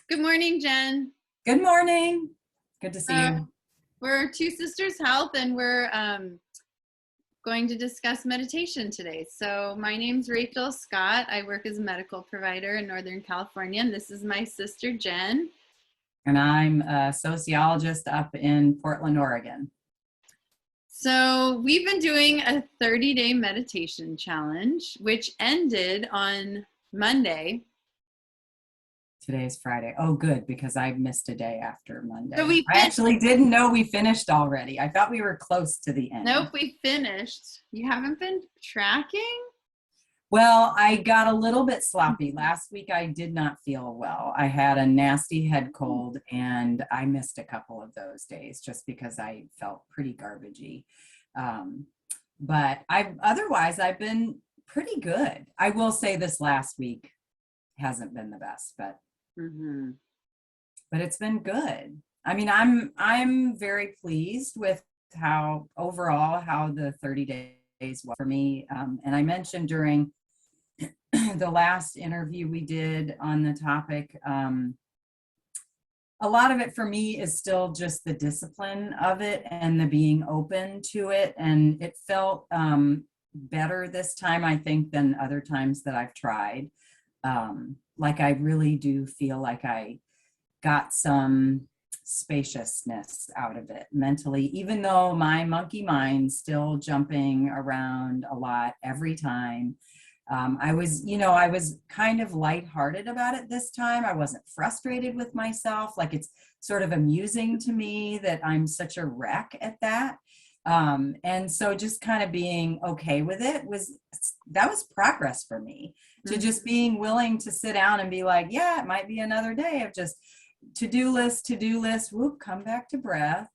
Good morning, Jen. Good morning. Good to see you. We're Two Sisters Health, and we're going to discuss meditation today. So my name's Rachel Scott. I work as a medical provider in Northern California, and this is my sister, Jen. And I'm a sociologist up in Portland, Oregon. So we've been doing a 30-day meditation challenge, which ended on Monday. Today's Friday. Oh, good, because I missed a day after Monday. So I actually didn't know we finished already. I thought we were close to the end. Nope, we finished. You haven't been tracking? Well, I got a little bit sloppy. Last week I did not feel well. I had a nasty head cold and I missed a couple of those days just because I felt pretty garbagey. But otherwise I've been pretty good. I will say this last week hasn't been the best, but it's been good. I mean, I'm very pleased with how the 30 days was for me. And I mentioned during the last interview we did on the topic, a lot of it for me is still just the discipline of it and the being open to it. And it felt better this time, I think, than other times that I've tried. Like I really do feel like I got some spaciousness out of it mentally, even though my monkey mind's still jumping around a lot every time. I was kind of lighthearted about it this time. I wasn't frustrated with myself. Like, it's sort of amusing to me that I'm such a wreck at that. And so just kind of being okay with it was progress for me, to just being willing to sit down and be like, yeah, it might be another day of just to-do list, whoop, come back to breath.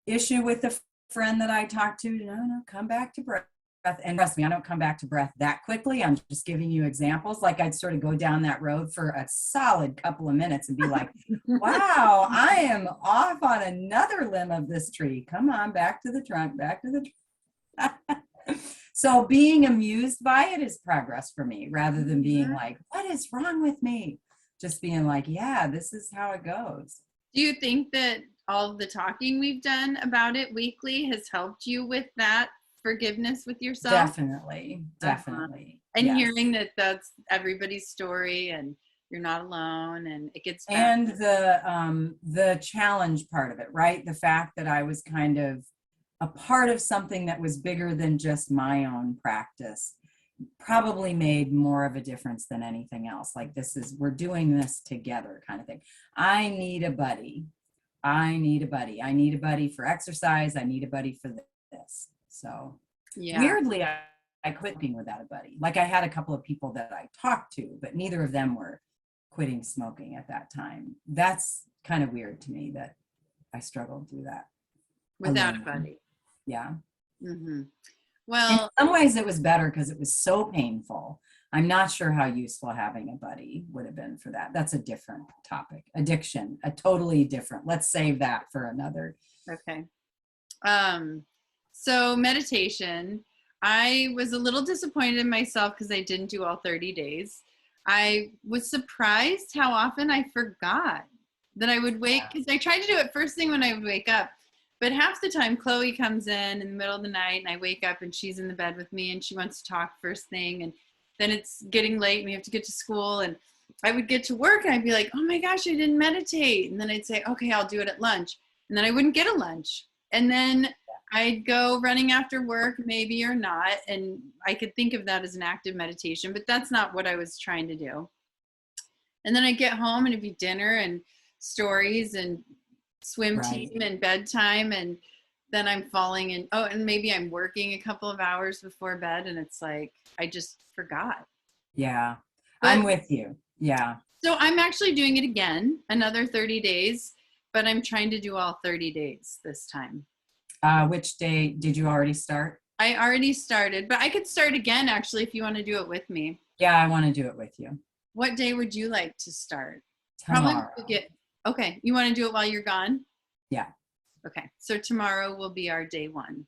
Issue with the friend that I talked to, no, come back to breath. And trust me, I don't come back to breath that quickly. I'm just giving you examples. Like, I'd sort of go down that road for a solid couple of minutes and be like, wow, I am off on another limb of this tree. Come on, back to the trunk, back to the trunk. So being amused by it is progress for me, rather than being like, what is wrong with me? Just being like, yeah, this is how it goes. Do you think that all of the talking we've done about it weekly has helped you with that forgiveness with yourself? Definitely. And yes. Hearing that that's everybody's story and you're not alone, and it gets better. And the challenge part of it, right? The fact that I was kind of a part of something that was bigger than just my own practice probably made more of a difference than anything else. Like, we're doing this together kind of thing. I need a buddy. I need a buddy for exercise. I need a buddy for this. So yeah. Weirdly, I quit being without a buddy. Like, I had a couple of people that I talked to, but neither of them were quitting smoking at that time. That's kind of weird to me that I struggled through that. Without a buddy. Yeah. Well, in some ways it was better because it was so painful. I'm not sure how useful having a buddy would have been for that. That's a different topic. Addiction, a totally different. Let's save that for another. Okay. So meditation, I was a little disappointed in myself because I didn't do all 30 days. I was surprised how often I forgot that I would wake, because I tried to do it first thing when I would wake up. But half the time, Chloe comes in the middle of the night, and I wake up, and she's in the bed with me, and she wants to talk first thing. And then it's getting late, and we have to get to school. And I would get to work, and I'd be like, oh, my gosh, I didn't meditate. And then I'd say, okay, I'll do it at lunch. And then I wouldn't get a lunch. And then I'd go running after work, maybe or not. And I could think of that as an active meditation, but that's not what I was trying to do. And then I'd get home, and it'd be dinner and stories and swim team and bedtime, and then I'm falling in. Oh, and maybe I'm working a couple of hours before bed, and it's like I just forgot. Yeah, but I'm with you. Yeah. So I'm actually doing it again, another 30 days, but I'm trying to do all 30 days this time. Which day did you already start? I already started, but I could start again actually if you want to do it with me. Yeah, I want to do it with you. What day would you like to start? Tomorrow. Okay, you want to do it while you're gone? Yeah. Okay, so tomorrow will be our day one.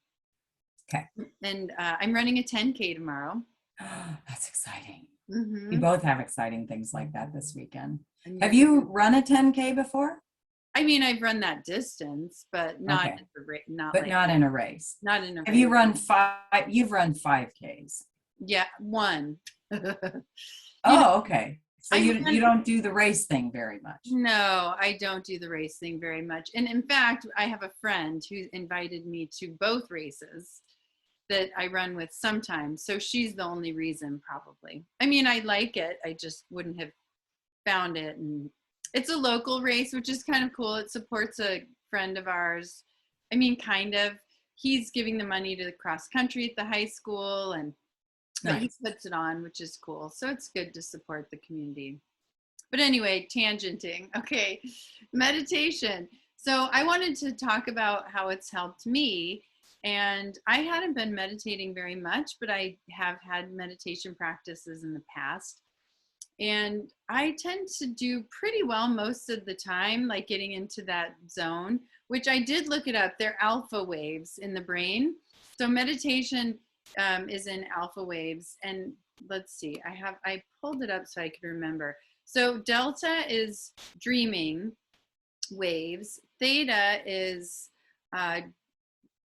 Okay. And I'm running a 10K tomorrow. That's exciting. We Hmm. both have exciting things like that this weekend. And Have you run a 10K before? I mean, I've run that distance, but not Okay, at the rate, not but like not in a race. not in a Have you race. run five? You've run 5Ks. Yeah, one. You know, Oh, okay. So I you run. don't do the race thing very much. No, I don't do the race thing very much. And in fact, I have a friend who invited me to both races that I run with sometimes. So she's the only reason, probably. I mean, I like it. I just wouldn't have found it. And it's a local race, which is kind of cool. It supports a friend of ours. I mean, kind of. He's giving the money to the cross country at the high school, and but he Nice. puts it on, which is cool. So it's good to support the community. But anyway, tangenting. Okay, meditation. So I wanted to talk about how it's helped me. And I hadn't been meditating very much, but I have had meditation practices in the past. And I tend to do pretty well most of the time, like getting into that zone, which I did look it up. They're alpha waves in the brain. So meditation is in alpha waves. And let's see, I pulled it up so I could remember. So delta is dreaming waves. Theta is uh,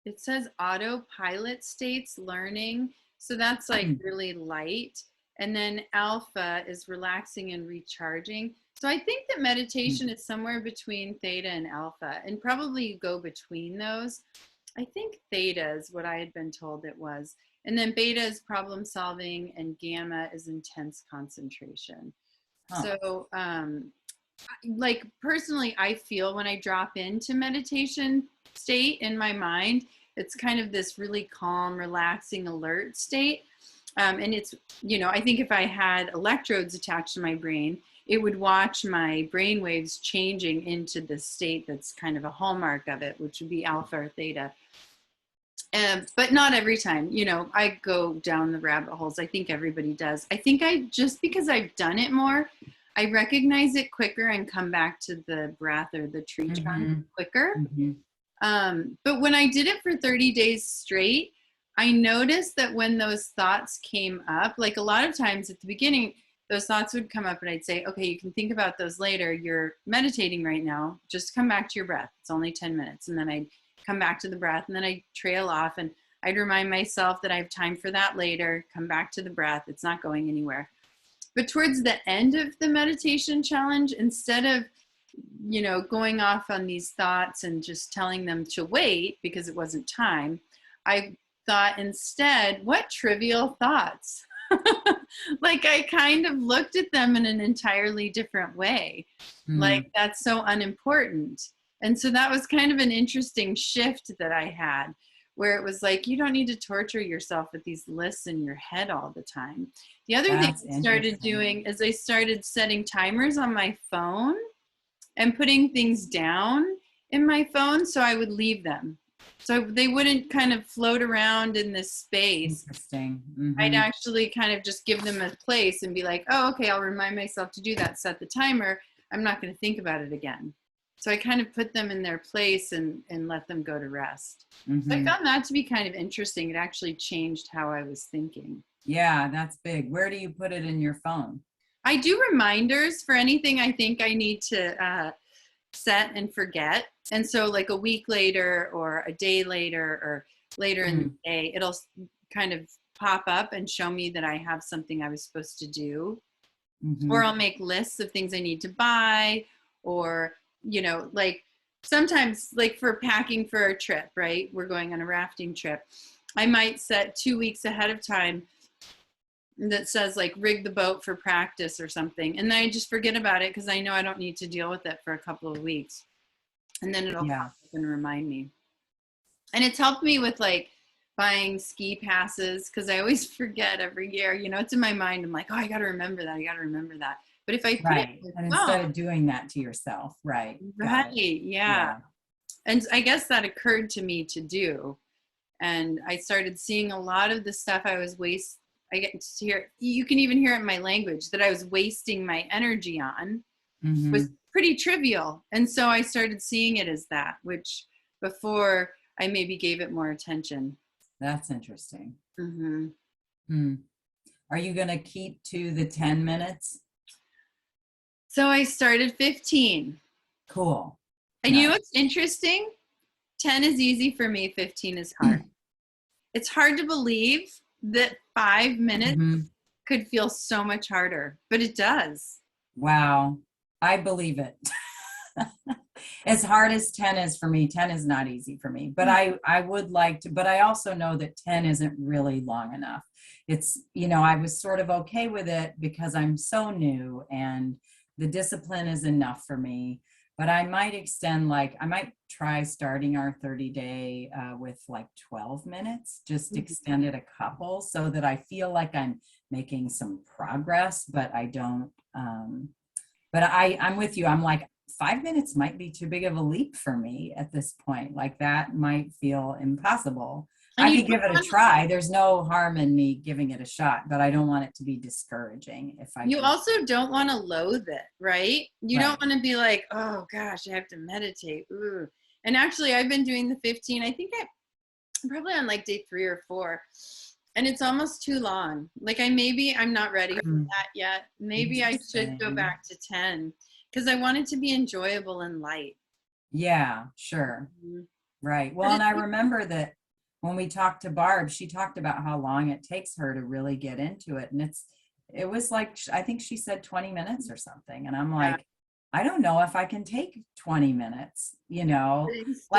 it says autopilot states learning. So that's like Mm, really light. And then alpha is relaxing and recharging. So I think that mm. meditation is somewhere between theta and alpha, and probably you go between those. I think theta is what I had been told it was. And then beta is problem solving, and gamma is intense concentration. Huh. So, like personally, I feel when I drop into meditation state in my mind, it's kind of this really calm, relaxing, alert state. And it's, I think if I had electrodes attached to my brain, it would watch my brain waves changing into this state that's kind of a hallmark of it, which would be alpha or theta. But not every time, I go down the rabbit holes. I think everybody does. I think just because I've done it more, I recognize it quicker and come back to the breath or the tree trunk Hmm. quicker. Hmm. But when I did it for 30 days straight, I noticed that when those thoughts came up, like a lot of times at the beginning, those thoughts would come up and I'd say, okay, you can think about those later. You're meditating right now. Just come back to your breath. It's only 10 minutes. And then I'd come back to the breath and then I'd trail off and I'd remind myself that I have time for that later. Come back to the breath. It's not going anywhere. But towards the end of the meditation challenge, instead of going off on these thoughts and just telling them to wait because it wasn't time, I thought instead, what trivial thoughts. Like I kind of looked at them in an entirely different way. Like Mm. that's so unimportant. And so that was kind of an interesting shift that I had, where it was like, you don't need to torture yourself with these lists in your head all the time. The other thing That's I started interesting. doing is I started setting timers on my phone and putting things down in my phone so I would leave them. So they wouldn't kind of float around in this space. Interesting. I'd Hmm. actually kind of just give them a place and be like, oh, okay, I'll remind myself to do that, set the timer. I'm not going to think about it again. So I kind of put them in their place and let them go to rest. So I Hmm. found that to be kind of interesting. It actually changed how I was thinking. Yeah, that's big. Where do you put it in your phone? I do reminders for anything I think I need to set and forget. And so, like a week later, or a day later, or later in the Mm. day, it'll kind of pop up and show me that I have something I was supposed to do. Or Hmm. I'll make lists of things I need to buy, or, like sometimes, like for packing for a trip, right? We're going on a rafting trip. I might set 2 weeks ahead of time that says like rig the boat for practice or something. And then I just forget about it because I know I don't need to deal with it for a couple of weeks. And then it'll Yeah. pop up and remind me. And it's helped me with like buying ski passes because I always forget every year. It's in my mind. I'm like, oh, I got to remember that. I got to remember that. But if I put it Right. in And my phone, instead of doing that to yourself, right. Got right, it. yeah. Yeah. And I guess that occurred to me to do. And I started seeing a lot of the stuff I was I get to hear, you can even hear it in my language, that I was wasting my energy on was Hmm. pretty trivial. And so I started seeing it as that, which before I maybe gave it more attention. That's interesting. Hmm. Hmm. Are you going to keep to the 10 minutes? So I started 15. Cool. And you know Nice. what's interesting? 10 is easy for me, 15 is hard. It's hard to believe that 5 minutes Mhm. could feel so much harder, but it does. Wow. I believe it. As hard as 10 is for me, 10 is not easy for me, but I would like to, but I also know that 10 isn't really long enough. It's, I was sort of okay with it because I'm so new and the discipline is enough for me. But I might extend, like, I might try starting our 30-day with like 12 minutes, just extend it a couple so that I feel like I'm making some progress, but I don't, but I'm with you. I'm like, 5 minutes might be too big of a leap for me at this point. Like that might feel impossible. And I you could give it a try. There's no harm in me giving it a shot, but I don't want it to be discouraging if I you do. also don't want to loathe it, right? You Right. don't want to be like, oh gosh, I have to meditate. Ooh. And actually, I've been doing the 15. I think I'm probably on like day 3 or 4. And it's almost too long. Like I'm not ready for that yet. Maybe I should go Interesting. back to 10 because I want it to be enjoyable and light. Yeah, sure. Mhm. Right. But Well, and I remember that when we talked to Barb, she talked about how long it takes her to really get into it. And it was like, I think she said 20 minutes or something. And I'm Yeah. like, I don't know if I can take 20 minutes, like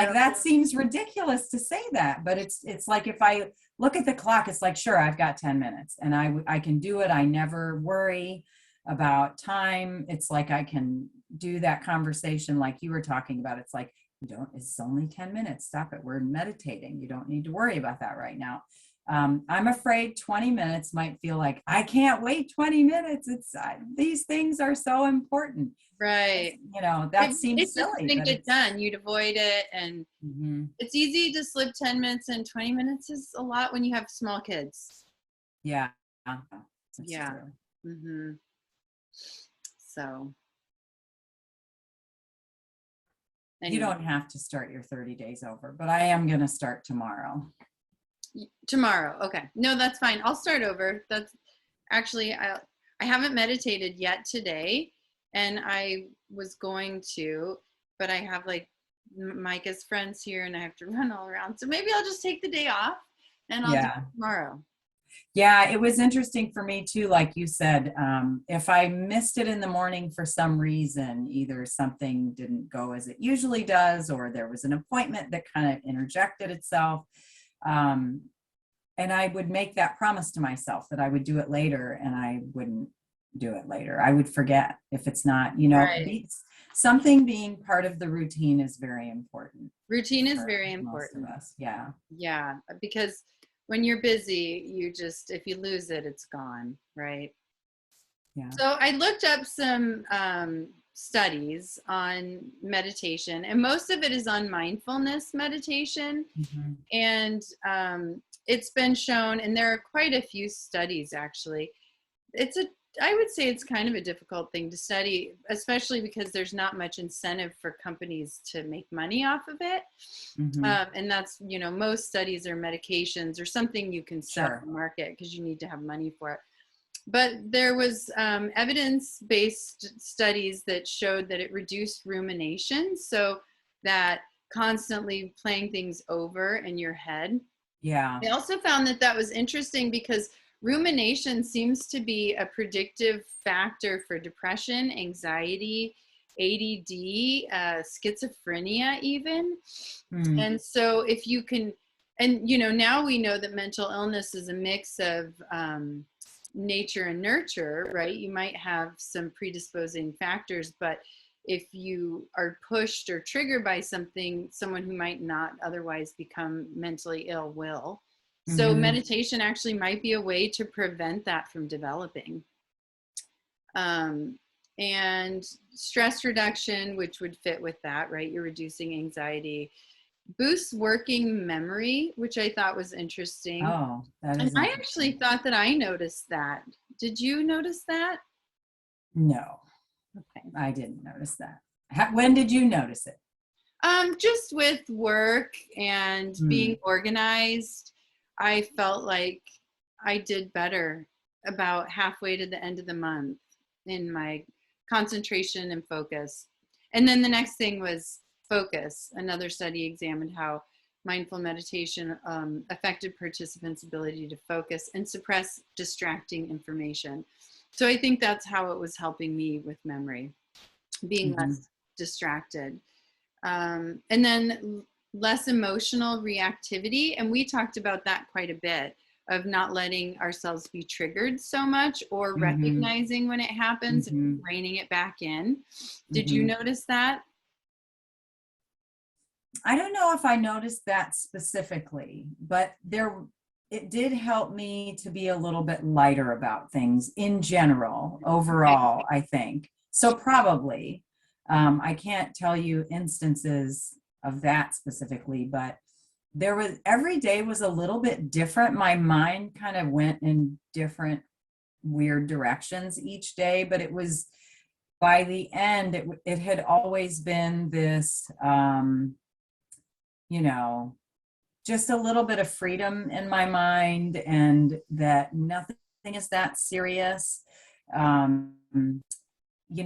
Still, that seems ridiculous to say that, but it's like, if I look at the clock, it's like, sure, I've got 10 minutes and I can do it. I never worry about time. It's like, I can do that conversation like you were talking about. It's like, it's only 10 minutes. Stop it. We're meditating. You don't need to worry about that right now. I'm afraid 20 minutes might feel like I can't wait 20 minutes. These things are so important. right. That seems It just silly, didn't but get done. You'd avoid it. And mhm. it's easy to slip 10 minutes and 20 minutes is a lot when you have small kids. Yeah, that's Yeah. true. Hmm. So, You anyway, don't have to start your 30 days over, but I am going to start tomorrow. tomorrow. Okay. No, that's fine. I'll start over. That's actually, I haven't meditated yet today, and I was going to, but I have like Micah's friends here and I have to run all around. So maybe I'll just take the day off and I'll do Yeah. it tomorrow. Yeah, it was interesting for me too. Like you said, if I missed it in the morning for some reason, either something didn't go as it usually does, or there was an appointment that kind of interjected itself. Um, and I would make that promise to myself that I would do it later, and I wouldn't do it later. I would forget if it's not, Right. something being part of the routine is very important Routine is for very most of important. us. Yeah. Yeah, because when you're busy, if you lose it, it's gone, right? Yeah. So I looked up some studies on meditation, and most of it is on mindfulness meditation. Mhm. And it's been shown, and there are quite a few studies actually. I would say it's kind of a difficult thing to study, especially because there's not much incentive for companies to make money off of it. Mhm. And that's, most studies are medications or something you can sell Sure. and market because you need to have money for it. But there was evidence-based studies that showed that it reduced rumination, so that constantly playing things over in your head. Yeah. I also found that was interesting because rumination seems to be a predictive factor for depression, anxiety, ADD, schizophrenia, even. Mm. And so, if you can, and now we know that mental illness is a mix of nature and nurture, right? You might have some predisposing factors, but if you are pushed or triggered by something, someone who might not otherwise become mentally ill will. So Mhm. meditation actually might be a way to prevent that from developing. And stress reduction, which would fit with that, right? You're reducing anxiety. Boosts working memory, which I thought was interesting. Oh, that And is I actually interesting. thought that I noticed that. Did you notice that? No, Okay. I didn't notice that. When did you notice it? Just with work and being Mm. organized, I felt like I did better. about halfway to the end of the month in my concentration and focus. And then the next thing was focus. Another study examined how mindful meditation affected participants' ability to focus and suppress distracting information. So I think that's how it was helping me with memory, being less distracted. And then less emotional reactivity. And we talked about that quite a bit, of not letting ourselves be triggered so much, or recognizing when it happens and reining it back in. Did you notice that? I don't know if I noticed that specifically, but it did help me to be a little bit lighter about things in general, overall, I think. So probably, I can't tell you instances of that specifically, but every day was a little bit different. My mind kind of went in different weird directions each day, but it was, by the end, it had always been this, just a little bit of freedom in my mind, and that nothing is that serious.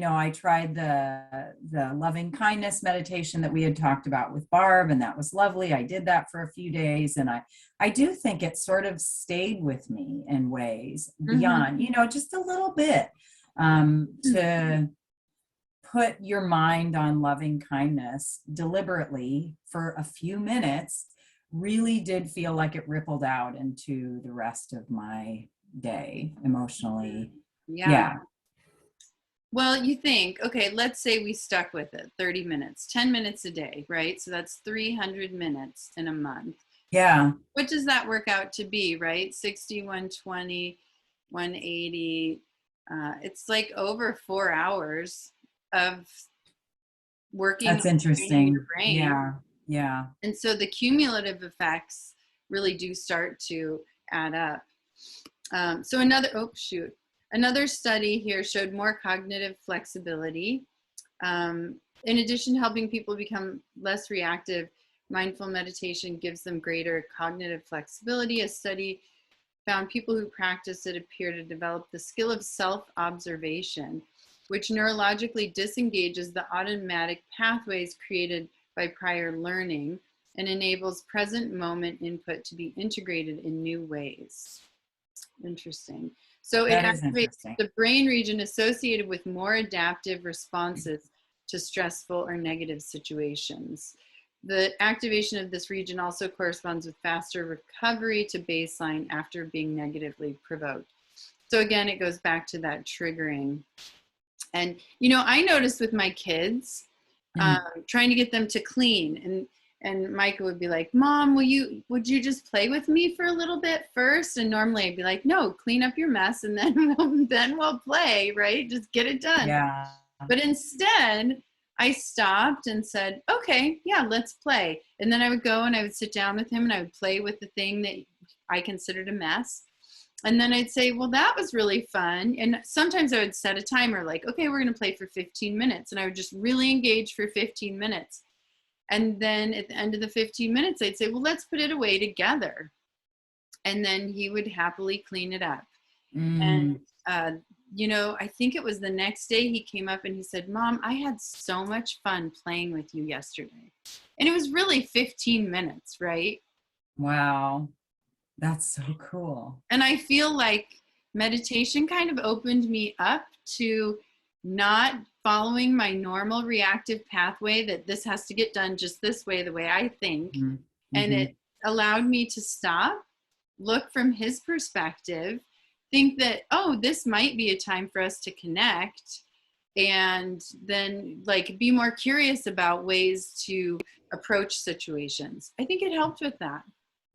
I tried the loving kindness meditation that we had talked about with Barb, and that was lovely. I did that for a few days, and I do think it sort of stayed with me in ways beyond, just a little bit, to put your mind on loving kindness deliberately for a few minutes really did feel like it rippled out into the rest of my day emotionally. Yeah. Well, you think, okay, let's say we stuck with it 30 minutes, 10 minutes a day, right? So that's 300 minutes in a month. Yeah. What does that work out to be, right? 60, 120, 180. It's like over 4 hours of working. That's interesting. Your brain. Yeah. Yeah. And so the cumulative effects really do start to add up. So another study here showed more cognitive flexibility. In addition to helping people become less reactive, mindful meditation gives them greater cognitive flexibility. A study found people who practice it appear to develop the skill of self-observation, which neurologically disengages the automatic pathways created by prior learning and enables present moment input to be integrated in new ways. Interesting. So it activates the brain region associated with more adaptive responses to stressful or negative situations. The activation of this region also corresponds with faster recovery to baseline after being negatively provoked. So again, it goes back to that triggering. And, I noticed with my kids, trying to get them to clean, and Micah would be like, Mom, would you just play with me for a little bit first? And normally I'd be like, no, clean up your mess and then we'll play, right? Just get it done. Yeah. But instead I stopped and said, okay, yeah, let's play. And then I would go and I would sit down with him and I would play with the thing that I considered a mess. And then I'd say, well, that was really fun. And sometimes I would set a timer like, okay, we're going to play for 15 minutes. And I would just really engage for 15 minutes. And then at the end of the 15 minutes, I'd say, well, let's put it away together. And then he would happily clean it up. And, I think it was the next day he came up and he said, Mom, I had so much fun playing with you yesterday. And it was really 15 minutes, right? Wow. That's so cool. And I feel like meditation kind of opened me up to not following my normal reactive pathway, that this has to get done just this way, the way I think. And it allowed me to stop, look from his perspective, think that, oh, this might be a time for us to connect, and then be more curious about ways to approach situations. I think it helped with that.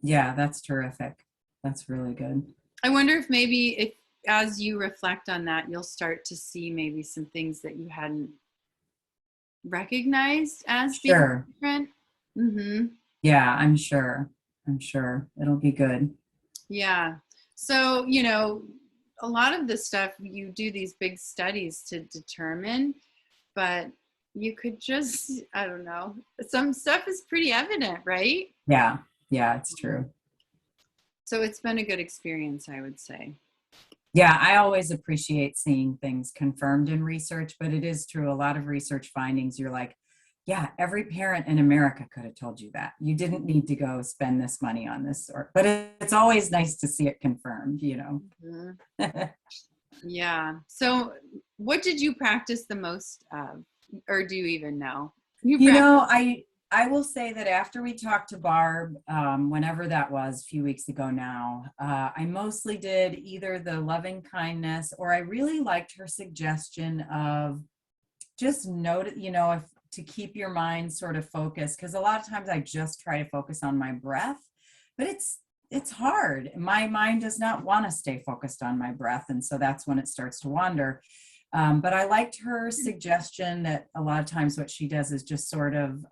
Yeah, that's terrific. That's really good. I wonder if maybe as you reflect on that, you'll start to see maybe some things that you hadn't recognized as being different. Yeah, I'm sure it'll be good. Yeah. So, a lot of this stuff, you do these big studies to determine, but you could just, I don't know, some stuff is pretty evident, right? Yeah, it's true. So it's been a good experience, I would say. Yeah, I always appreciate seeing things confirmed in research, but it is true. A lot of research findings, you're like, yeah, every parent in America could have told you that. You didn't need to go spend this money on this, or, but it's always nice to see it confirmed, you Mhm. know. Yeah. So, what did you practice the most of, or do you even know? You You practice. know, I will say that after we talked to Barb, whenever that was, a few weeks ago now, I mostly did either the loving kindness, or I really liked her suggestion of just note, if to keep your mind sort of focused, because a lot of times I just try to focus on my breath, but it's hard. My mind does not want to stay focused on my breath, and so that's when it starts to wander. But I liked her suggestion that a lot of times what she does is just sort of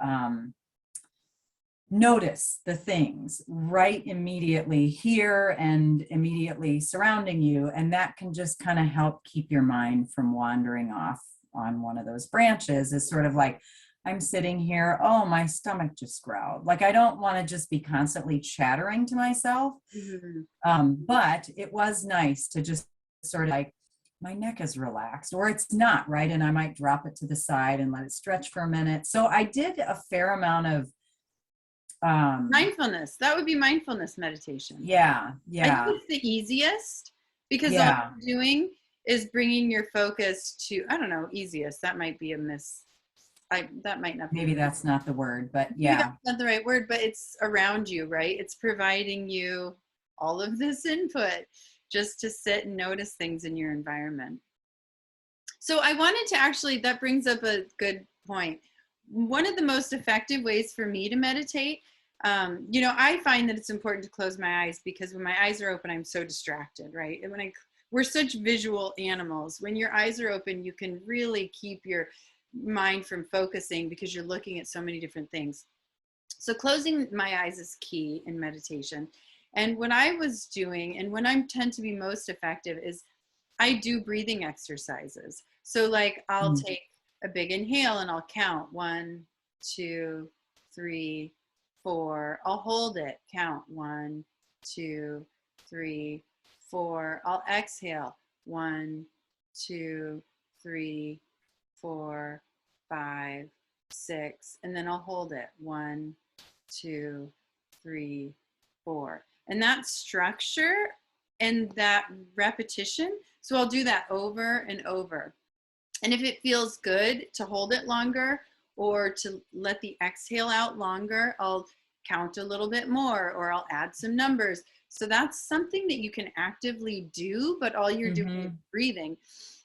notice the things right immediately here and immediately surrounding you. And that can just kind of help keep your mind from wandering off on one of those branches. Is sort of like, I'm sitting here, oh, my stomach just growled. Like, I don't want to just be constantly chattering to myself. Mhm. But it was nice to just sort of like, my neck is relaxed, or it's not, right? And I might drop it to the side and let it stretch for a minute. So I did a fair amount of Mindfulness. That would be mindfulness meditation. yeah, I think yeah, it's the easiest because all yeah. you're doing is bringing your focus to, I don't know, easiest. That might be a miss. That might not be Maybe the, that's not the word, but maybe that's yeah. not the right word, but it's around you, right? It's providing you all of this input just to sit and notice things in your environment. So I wanted to actually, that brings up a good point. One of the most effective ways for me to meditate, I find that it's important to close my eyes because when my eyes are open, I'm so distracted, right? And we're such visual animals. When your eyes are open, you can really keep your mind from focusing because you're looking at so many different things. So closing my eyes is key in meditation. And what I was doing, and when I tend to be most effective, is I do breathing exercises. So, like, I'll Mm. take a big inhale and I'll count 1, 2, 3, 4. I'll hold it, count 1, 2, 3, 4. I'll exhale 1, 2, 3, 4, 5, 6, and then I'll hold it 1, 2, 3, 4. And that structure and that repetition, so I'll do that over and over. And if it feels good to hold it longer or to let the exhale out longer, I'll count a little bit more or I'll add some numbers. So that's something that you can actively do, but all you're doing is Mm-hmm. breathing.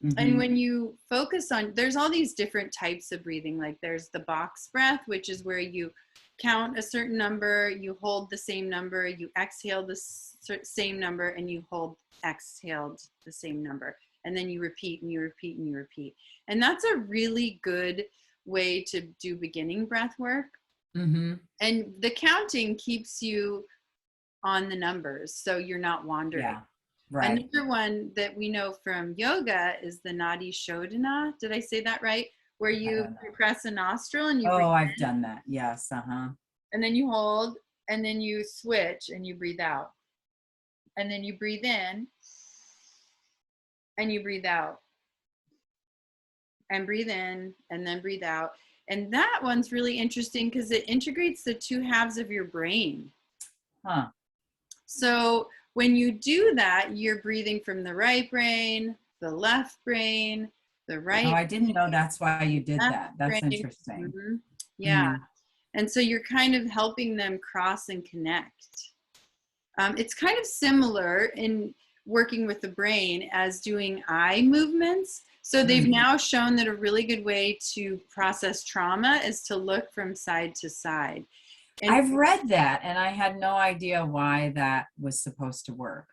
And Mm-hmm. when you focus on, there's all these different types of breathing. Like there's the box breath, which is where you count a certain number, you hold the same number, you exhale the same number, and you hold exhaled the same number. And then you repeat and you repeat and you repeat. And that's a really good way to do beginning breath work. Mm-hmm. And the counting keeps you on the numbers so you're not wandering. Yeah. Right. Another one that we know from yoga is the Nadi Shodhana. Did I say that right? Where I you don't know. press a nostril and you breathe Oh, I've done that. Yes. Uh-huh. and then you hold and then you switch and you breathe out. And then you breathe in and you breathe out and breathe in and then breathe out. And that one's really interesting because it integrates the two halves of your brain. Huh. So when you do that, you're breathing from the right brain, the left brain, the Oh, right I didn't know that's why you did left that. That's brain. interesting. Mhm. Yeah. Mm. And so you're kind of helping them cross and connect. It's kind of similar in working with the brain as doing eye movements. So they've Mm. now shown that a really good way to process trauma is to look from side to side. And I've read that and I had no idea why that was supposed to work.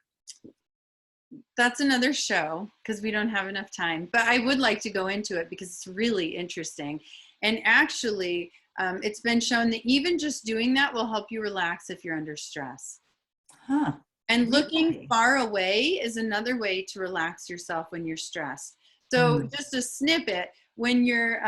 that's another show because we don't have enough time. But I would like to go into it because it's really interesting. And actually, it's been shown that even just doing that will help you relax if you're under stress. Huh. And looking Really? far away is another way to relax yourself when you're stressed. So, Mm. just a snippet, when your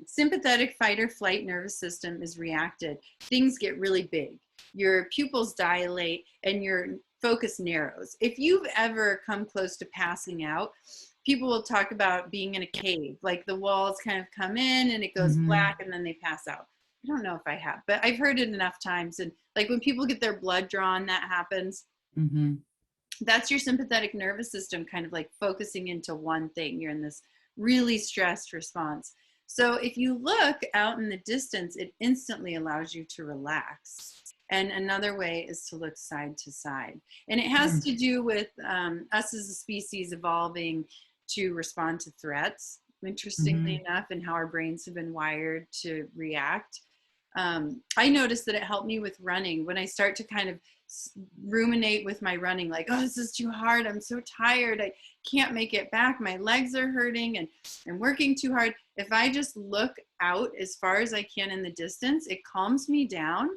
sympathetic fight or flight nervous system is reacted, things get really big. Your pupils dilate and your focus narrows. If you've ever come close to passing out, people will talk about being in a cave, like the walls kind of come in and it goes black and then they pass out. I don't know if I have, but I've heard it enough times. And like when people get their blood drawn, that happens. That's your sympathetic nervous system kind of like focusing into one thing. You're in this really stressed response. So if you look out in the distance, it instantly allows you to relax. And another way is to look side to side. And it has to do with us as a species evolving to respond to threats, interestingly enough, and how our brains have been wired to react. I noticed that it helped me with running. When I start to kind of ruminate with my running, like, oh, this is too hard. I'm so tired. I can't make it back. My legs are hurting and I'm working too hard. If I just look out as far as I can in the distance, it calms me down.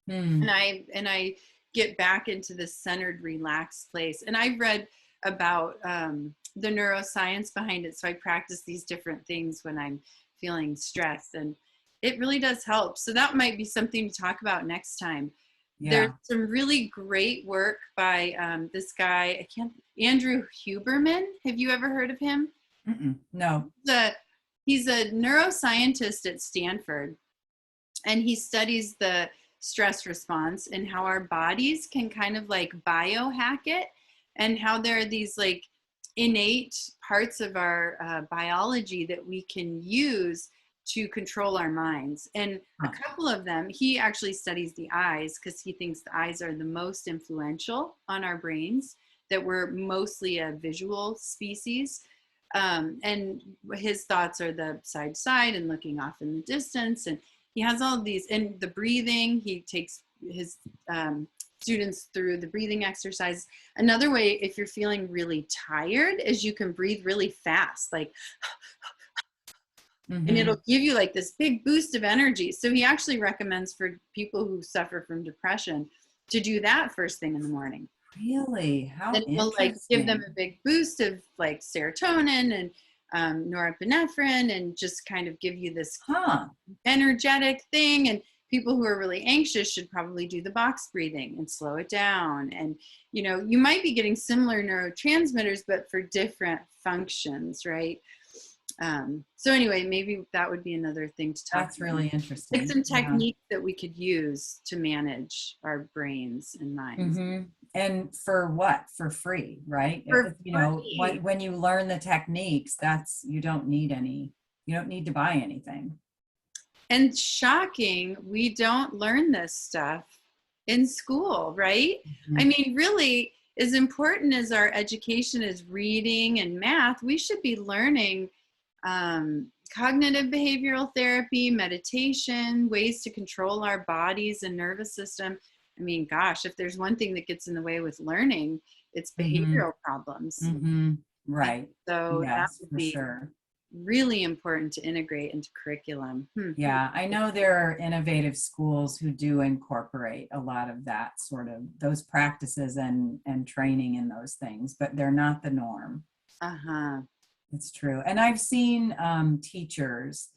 And I get back into this centered, relaxed place. And I've read about the neuroscience behind it. So I practice these different things when I'm feeling stressed, and it really does help. So that might be something to talk about next time. There's some really great work by this guy, Andrew Huberman. Have you ever heard of him? No. He's a neuroscientist at Stanford, and he studies the stress response and how our bodies can kind of like biohack it, and how there are these like innate parts of our biology that we can use to control our minds. And a couple of them, he actually studies the eyes because he thinks the eyes are the most influential on our brains, that we're mostly a visual species. And his thoughts are the side to side and looking off in the distance. And he has all of these, and the breathing, he takes his students through the breathing exercise. Another way, if you're feeling really tired, is you can breathe really fast, like, and it'll give you like this big boost of energy. So he actually recommends for people who suffer from depression to do that first thing in the morning. Really? How it will like give them a big boost of like serotonin and norepinephrine, and just kind of give you this energetic thing. And people who are really anxious should probably do the box breathing and slow it down. And, you know, you might be getting similar neurotransmitters, but for different functions, right? So anyway, maybe that would be another thing to talk about. That's really interesting. Like some techniques that we could use to manage our brains and minds. And for what? For free, right? You know, when you learn the techniques, you don't need to buy anything. And shocking, we don't learn this stuff in school, right? I mean, really, as important as our education is reading and math, we should be learning cognitive behavioral therapy, meditation, ways to control our bodies and nervous system. I mean, gosh, if there's one thing that gets in the way with learning, it's behavioral problems. Right. So that yes, would for be sure. really important to integrate into curriculum. Yeah, I know there are innovative schools who do incorporate a lot of that sort of those practices and training in those things, but they're not the norm. It's true. And I've seen teachers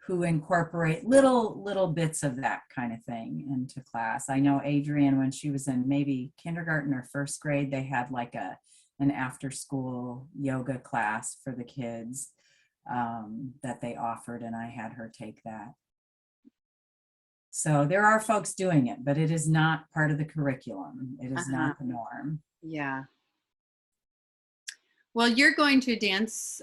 who incorporate little bits of that kind of thing into class. I know Adrienne, when she was in maybe kindergarten or first grade, they had like an after school yoga class for the kids that they offered, and I had her take that. So there are folks doing it, but it is not part of the curriculum. It is not the norm. Yeah. Well, you're going to a dance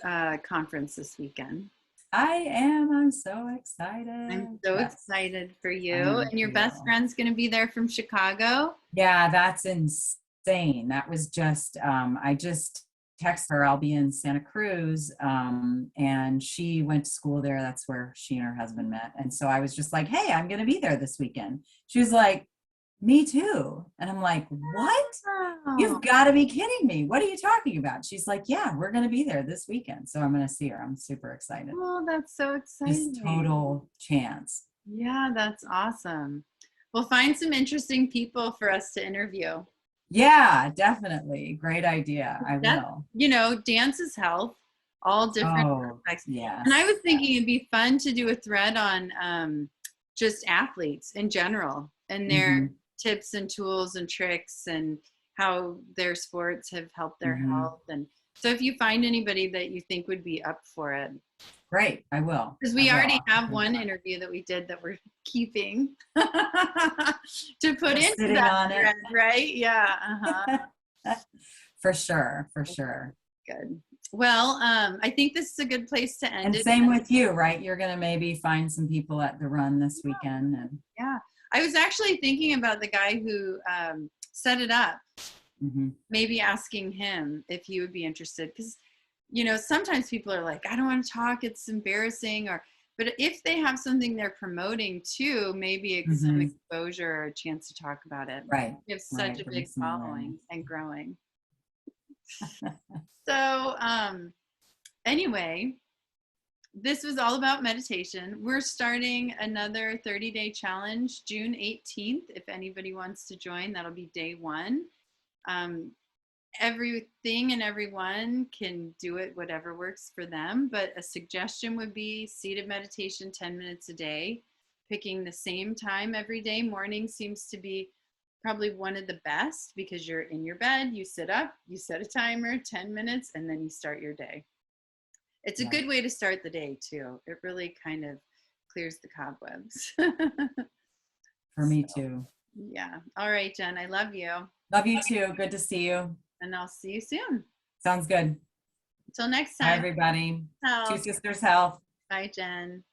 conference this weekend. I am. I'm so excited. I'm so excited for you. And your best friend's going to be there from Chicago. Yeah, that's insane. That was just, I just texted her, I'll be in Santa Cruz. And she went to school there. That's where she and her husband met. And so I was just like, hey, I'm going to be there this weekend. She was like, me too. And I'm like, what? You've got to be kidding me. What are you talking about? She's like, yeah, we're going to be there this weekend. So I'm going to see her. I'm super excited. Oh, that's so exciting. Just total chance. Yeah, that's awesome. We'll find some interesting people for us to interview. Yeah, definitely. Great idea. I will. You know, dance is health, all different aspects. Yeah. And I was thinking it'd be fun to do a thread on just athletes in general and their tips and tools and tricks, and how their sports have helped their Mhm. health. And so if you find anybody that you think would be up for it, Great, I will. because I we will. already I'll have reach one out. interview that we did that we're keeping to put We're into sitting that on it. thread, right? Yeah. For sure, for sure. Good. Well, I think this is a good place to end And it. same with you, right? You're gonna maybe find some people at the run this weekend and Yeah. I was actually thinking about the guy who set it up, mhm. maybe asking him if he would be interested. Because, sometimes people are like, I don't want to talk, it's embarrassing. But if they have something they're promoting too, maybe it's some Mhm. exposure or a chance to talk about it. Right, We have such right. a Bring big some following awareness. and growing. So, anyway, this was all about meditation. We're starting another 30-day challenge June 18th. If anybody wants to join, that'll be day one. Um, Everything and everyone can do it, whatever works for them. But a suggestion would be seated meditation 10 minutes a day, picking the same time every day. Morning seems to be probably one of the best because you're in your bed, you sit up, you set a timer, 10 minutes, and then you start your day. It's a Yeah. good way to start the day too. It really kind of clears the cobwebs. For me too. Yeah. All right, Jen, I love you. Love you too. Good to see you. And I'll see you soon. Sounds good. Until next Hi, time. everybody. Two Health. Sisters Health. Bye, Jen.